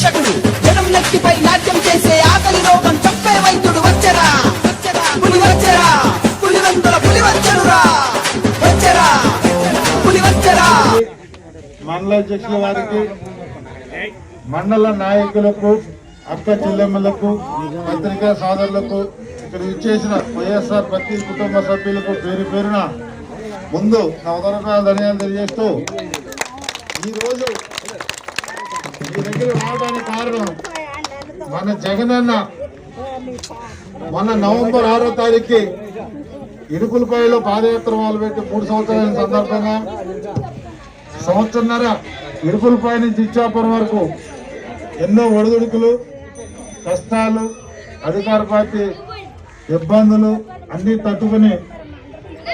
రక్షకుడు జనం నెక్కిపై నాట్యం చేసే ఆకలి రోగం చంపే వైద్యుడు వచ్చరా పులి వచ్చరా పులివెందుల పులి వచ్చరురా వచ్చరా పులి వచ్చరా. మండల అధ్యక్షుల వారికి, మండల నాయకులకు, అక్క చెల్లెమ్మలకు, పత్రికా సోదరులకు, ఇక్కడ విచ్చేసిన వైఎస్ఆర్ ప్రతి కుటుంబ సభ్యులకు పేరు పేరున ముందు నా ఉదరకాల ధన్యవాదాలు తెలియజేస్తూ, ఈరోజు మీ దగ్గర రావడానికి కారణం మన జగనన్న మొన్న నవంబర్ 6వ తారీఖుకి ఇడుపులపైలో పాదయాత్ర మొదలుపెట్టి 3 సంవత్సరాల సందర్భంగా సంవత్సరన్నర ఇడుపులపై నుంచి ఇచ్చాపురం వరకు ఎన్నో ఒడిదుడుకులు, కష్టాలు, అధికార పార్టీ ఇబ్బందులు అన్నీ తట్టుకుని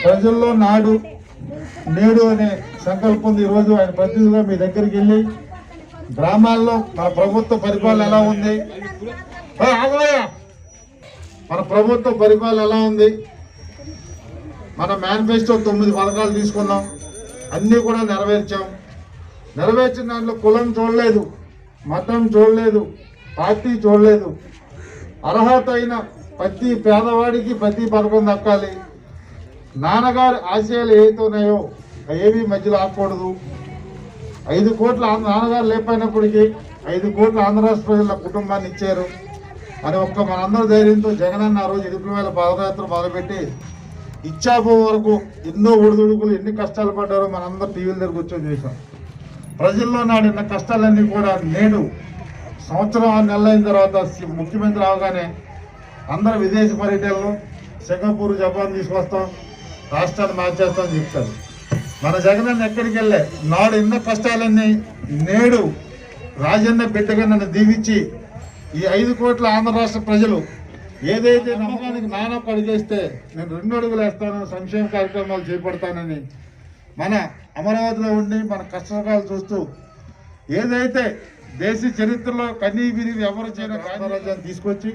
ప్రజల్లో నాడు నేడు అనే సంకల్పం ఈరోజు ఆయన ప్రతినిధిగా మీ దగ్గరికి వెళ్ళి గ్రామాల్లో మన ప్రభుత్వ పరిపాలన ఎలా ఉంది, మన ప్రభుత్వ పరిపాలన ఎలా ఉంది, మన మేనిఫెస్టో 9 పథకాలు తీసుకున్నాం, అన్నీ కూడా నెరవేర్చాం. నెరవేర్చిన దాంట్లో కులం చూడలేదు, మతం చూడలేదు, పార్టీ చూడలేదు. అర్హత అయిన ప్రతి పేదవాడికి ప్రతి పథకం దక్కాలి. నాన్నగారి ఆశయాలు ఏవైతే ఉన్నాయో ఏవి మధ్యలో ఆపకూడదు. 5 కోట్ల నాన్నగారు లేకపోయినప్పటికీ 5 కోట్ల ఆంధ్ర రాష్ట్ర ప్రజల కుటుంబాన్ని ఇచ్చారు అని మనందరూ ధైర్యంతో జగనన్న ఆ రోజు ఇడుపుల పాదయాత్ర మొదలుపెట్టి ఇచ్చాపురం వరకు ఎన్నో ఒడిదుడుకులు, ఎన్ని కష్టాలు పడ్డారో మనందరూ టీవీల దగ్గర కూర్చొని చూసాం. ప్రజల్లో నాడిన కష్టాలన్నీ కూడా నేడు సంవత్సరం 6 నెలలు అయిన తర్వాత ముఖ్యమంత్రి అవగానే అందరూ విదేశీ పర్యటనలు, సింగపూర్, జపాన్ తీసుకొస్తాం, రాష్ట్రాన్ని మార్చేస్తామని చెప్తారు. మన జగనన్న ఎక్కడికి వెళ్ళే నాడు ఎన్నో కష్టాలన్నీ నేడు రాజన్న బిడ్డగా నన్ను దీవించి ఈ 5 కోట్ల ఆంధ్ర రాష్ట్ర ప్రజలు ఏదైతే నమ్మకానికి నానా పడిచేస్తే నేను 2 అడుగులు వేస్తాను, సంక్షేమ కార్యక్రమాలు చేపడతానని మన అమరావతిలో ఉండి మన కష్టసుఖాలు చూస్తూ ఏదైతే దేశ చరిత్రలో కన్నీ విరిగి ఎవరు చేయని రాజ్యాన్ని తీసుకొచ్చి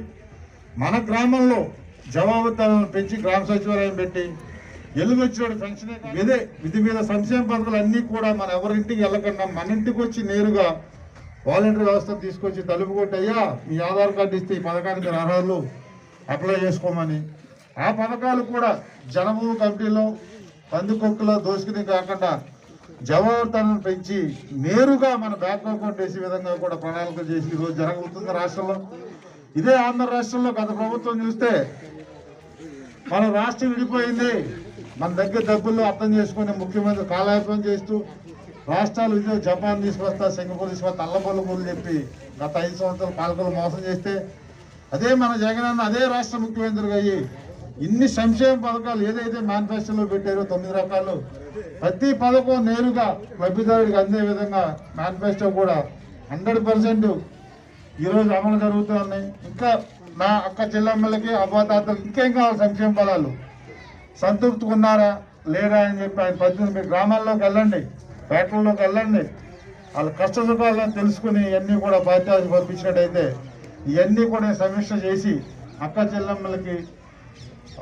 మన గ్రామంలో జవాబుదారులను పెంచి గ్రామ సచివాలయం పెట్టి ఎలుగొచ్చిన పెన్షన్ విధి మీద సంక్షేమ పథకాలు అన్నీ కూడా మన ఎవరింటికి వెళ్ళకుండా మన ఇంటికి వచ్చి నేరుగా వాలంటీర్ వ్యవస్థ తీసుకొచ్చి తలుపు కొట్టయ్యా మీ ఆధార్ కార్డు ఇస్తే ఈ పథకానికి అర్హులు అప్లై చేసుకోమని, ఆ పథకాలు కూడా జనభూమి కమిటీలో పందికొక్కులో దోసుకుని కాకుండా జవాబుదారులను పెంచి నేరుగా మన బ్యాంక్ అకౌంట్ వేసే విధంగా కూడా ప్రణాళిక చేసి ఈరోజు జరగబోతుంది రాష్ట్రంలో. ఇదే ఆంధ్ర రాష్ట్రంలో గత ప్రభుత్వం చూస్తే మన రాష్ట్రం విడిపోయింది, మన దగ్గర డబ్బులు అర్థం చేసుకుని ముఖ్యమంత్రి కాలయాపన చేస్తూ రాష్ట్రాలు ఇదే జపాన్ తీసుకొస్తా, సింగపూర్ తీసుకొస్తా, అల్లపల్లి చెప్పి గత 5 సంవత్సరాల పాలకులు మోసం చేస్తే అదే మన జగనన్న అదే రాష్ట్ర ముఖ్యమంత్రిగా అయ్యి ఇన్ని సంక్షేమ పథకాలు ఏదైతే మేనిఫెస్టోలో పెట్టారో 9 రకాలు ప్రతి పథకం నేరుగా లబ్ధిదారుడికి అందే విధంగా మేనిఫెస్టో కూడా 100% ఈరోజు అమలు జరుగుతూ ఉన్నాయి. ఇంకా నా అక్క చెల్లెమ్మలకి, అవ్వాతాతలకి ఇంకేం కావాలి సంక్షేమ ఫలాలు, సంతృప్తిగా ఉన్నారా లేరా అని చెప్పి ఆయన పద్ధతిని మీరు గ్రామాల్లోకి వెళ్ళండి, పేటల్లోకి వెళ్ళండి, వాళ్ళ కష్ట సుఖాలను తెలుసుకుని ఇవన్నీ కూడా బాధ్యతలు పంపించినట్టయితే ఇవన్నీ కూడా సమీక్ష చేసి అక్క చెల్లెమ్మలకి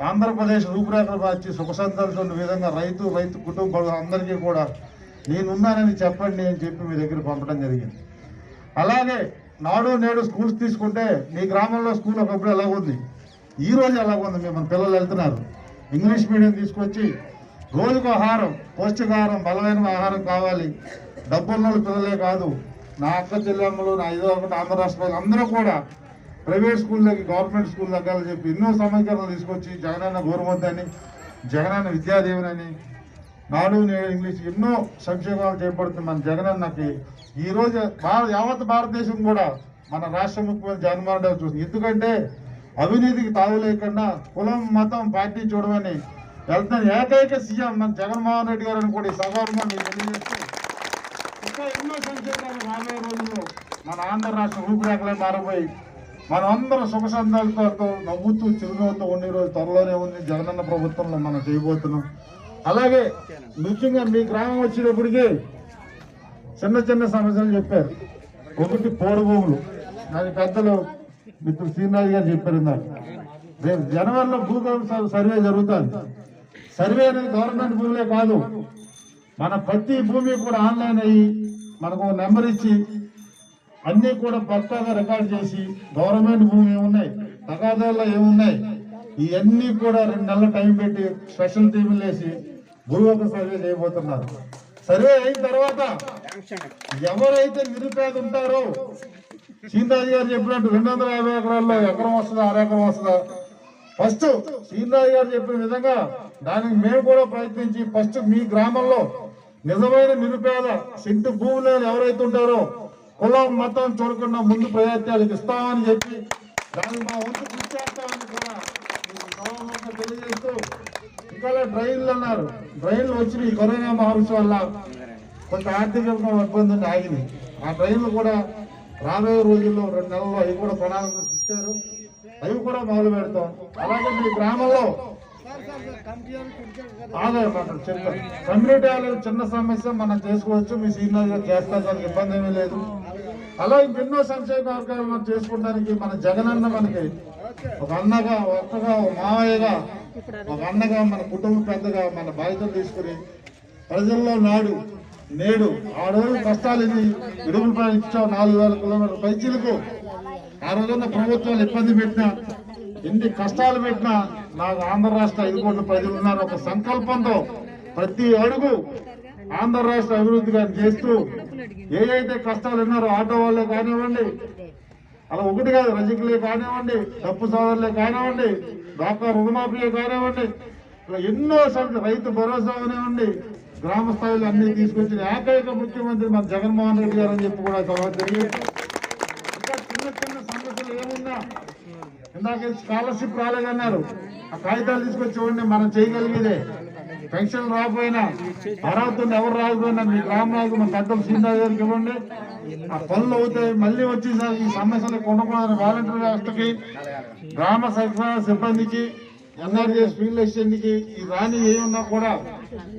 ఆంధ్రప్రదేశ్ రూపురేఖలు మార్చి సుఖసంతలతో విధంగా రైతు కుటుంబాలు అందరికీ కూడా నేనున్నానని చెప్పండి అని చెప్పి మీ దగ్గర పంపడం జరిగింది. అలాగే నాడు నేడు స్కూల్స్ తీసుకుంటే మీ గ్రామంలో స్కూల్ ఒకప్పుడు ఎలాగుంది, ఈరోజు ఎలాగుంది, మన పిల్లలు వెళ్తున్నారు. ఇంగ్లీష్ మీడియం తీసుకొచ్చి రోజుకు ఆహారం, పౌష్టికాహారం, బలమైన ఆహారం కావాలి. డబ్బున్న పిల్లలే కాదు, నా అక్క చెల్లెమ్మలు, నా 5వ ఒకటి ఆంధ్ర రాష్ట్రాలు అందరూ కూడా ప్రైవేట్ స్కూళ్ళకి గవర్నమెంట్ స్కూల్ తగ్గాలని చెప్పి ఎన్నో సమీకరణలు తీసుకొచ్చి జగనన్న గౌరవద్దని, జగనన్న విద్యాదేవునని, నాడు నేడు ఇంగ్లీష్ ఎన్నో సంక్షేమాలు చేపడుతుంది మన జగనన్నకి. ఈరోజు యావత్ భారతదేశం కూడా మన రాష్ట్ర ముఖ్యమంత్రి జగన్మోహన్ రెడ్డి చూస్తుంది. ఎందుకంటే అవినీతికి తావు లేకుండా కులం, మతం, పార్టీ చూడమని వెళ్తున్న ఏకైక సీఎం మన జగన్మోహన్ రెడ్డి గారిని కూడా ఈ సభాముగా మీకు తెలియజేస్తూ ఇంకా ఎన్నో సంక్షేమాలు రాబోయే రోజుల్లో మన ఆంధ్ర రాష్ట్ర రూపురేఖలే మారిపోయి మనం అందరూ సుఖసంతాలతో నవ్వుతూ చిరునవ్వుతూ ఉండే రోజు త్వరలోనే ఉంది. జగనన్న ప్రభుత్వంలో మనం చేయబోతున్నాం. అలాగే ముఖ్యంగా మీ గ్రామం వచ్చేటప్పటికి చిన్న సమస్యలు చెప్పారు. ఒకటి పోడు భూములు, నాకు పెద్దలు మిత్రుడు శ్రీనాథ్ గారు చెప్పారు. రేపు జనవరిలో భూగర్భ సర్వే జరుగుతుంది. సర్వే అనేది గవర్నమెంట్ భూములే కాదు, మన ప్రతి భూమి కూడా ఆన్లైన్ అయ్యి మనకు నెంబర్ ఇచ్చి అన్నీ కూడా పక్కాగా రికార్డ్ చేసి గవర్నమెంట్ భూమి ఏమున్నాయి, తగాదాల్లో ఏమున్నాయి, ఇవన్నీ కూడా 2 నెలల టైం పెట్టి స్పెషల్ టీములు వేసి భూమి సర్వే చేయబోతున్నారు. సర్వే అయిన తర్వాత ఎవరైతే నిరుపేద ఉంటారో సీతాజీ గారు చెప్పినట్టు 250 ఎకరాల్లో ఎకరం వస్తుందా, అరెకరం వస్తుందా, ఫస్ట్ సీతాజీ గారు చెప్పిన విధంగా దానికి మేము కూడా ప్రయత్నించి ఫస్ట్ మీ గ్రామంలో నిజమైన నిరుపేద సెంటు భూములు ఎవరైతే ఉంటారో కులం మతం చూడకుండా ముందు ప్రయత్నాలకు ఇస్తామని చెప్పి దానికి మా వంతు కృషి చేస్తామని కూడా తెలియజేస్తూ, ఇంకా డ్రైన్లు అన్నారు, డ్రైన్లు వచ్చినాయి. కరోనా మహమ్మారి వల్ల కొంత ఆర్థికంగా ఇబ్బంది ఆగింది. ఆ డ్రైన్లు కూడా రాబోయే రోజుల్లో 2 నెలల్లో అవి కూడా ప్రణాళిక ఇచ్చారు, అవి కూడా మొదలు పెడతాం. అలాగే మీ గ్రామంలో ఆదాయం చెప్తారు, కమ్యూనిటీ హాల్ చిన్న సమస్య మనం చేసుకోవచ్చు, మీ సీనియర్ గారు చేస్తారు, దానికి ఇబ్బంది ఏమీ లేదు. అలా ఇంకెన్నో సంక్షేమ కార్యక్రమాలు మనం చేసుకోవడానికి మన జగనన్న మనకి ఒక అన్నగా, ఒక్కగా, ఒక మావయ్యగా, ఒక అన్నగా, మన కుటుంబ పెద్దగా మన బాధ్యతలు తీసుకుని ప్రజల్లో నేడు ఆ రోజు కష్టాలు విడుదల పైన ఇచ్చాం. 4000 కిలోమీటర్ల పైచీలకు ఆ రోజున్న ప్రభుత్వాలు ఇబ్బంది పెట్టినా, ఎన్ని కష్టాలు పెట్టినా నాకు ఆంధ్ర రాష్ట్ర 5 కోట్ల ప్రజలు ఉన్నారు ఒక సంకల్పంతో ప్రతి అడుగు ఆంధ్ర రాష్ట్ర అభివృద్ధిగా చేస్తూ ఏదైతే కష్టాలు ఉన్నారో ఆటో వాళ్ళే కానివ్వండి, అలా ఒకటి కాదు, రజకులే కానివ్వండి, తప్పు సోదరులే కానివ్వండి, డాక్టర్ రుణమాఫీయే కానివ్వండి, ఇలా ఎన్నో రైతు భరోసా కానివ్వండి, గ్రామ స్థాయిలో అన్ని తీసుకొచ్చిన ఏకైక ముఖ్యమంత్రి మన జగన్మోహన్ రెడ్డి గారు అని చెప్పి కూడా తెలియదు. ఇంకా చిన్న సమస్యలు ఏమున్నా, ఇందాక స్కాలర్షిప్ రాలేదన్నారు, ఆ కాగితాలు తీసుకొచ్చి చూడండి, మనం చేయగలిగేదే. పెన్షన్ రాకపోయినా అర్హత ఎవరు రాకపోయినా మీ గ్రామాలకు మన పెద్దలు సీనియర్ గారికి ఇవ్వండి, ఆ పనులు అవుతాయి. మళ్ళీ వచ్చేసారి ఈ సమస్యలు కొనుక్కోవడానికి వాలంటీర్ వ్యవస్థకి, గ్రామ సచివాలయ సిబ్బందికి, ఎన్ఆర్జీఎస్ ఫీల్డ్ అసిస్టెంట్కి ఈ రాని ఏమన్నా కూడా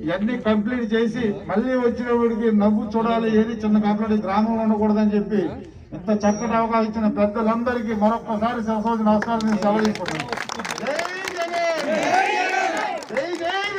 ఇవన్నీ కంప్లీట్ చేసి మళ్ళీ వచ్చినప్పటికి నవ్వు చూడాలి, ఏది చిన్న కంప్లీట్ గ్రామంలో ఉండకూడదని చెప్పి ఇంత చక్కటి అవకాశం ఇచ్చిన పెద్దలందరికీ మరొకసారి శివసోజు నమస్కారం నేను సెలవు తీసుకుంటున్నాను. జై జగన్.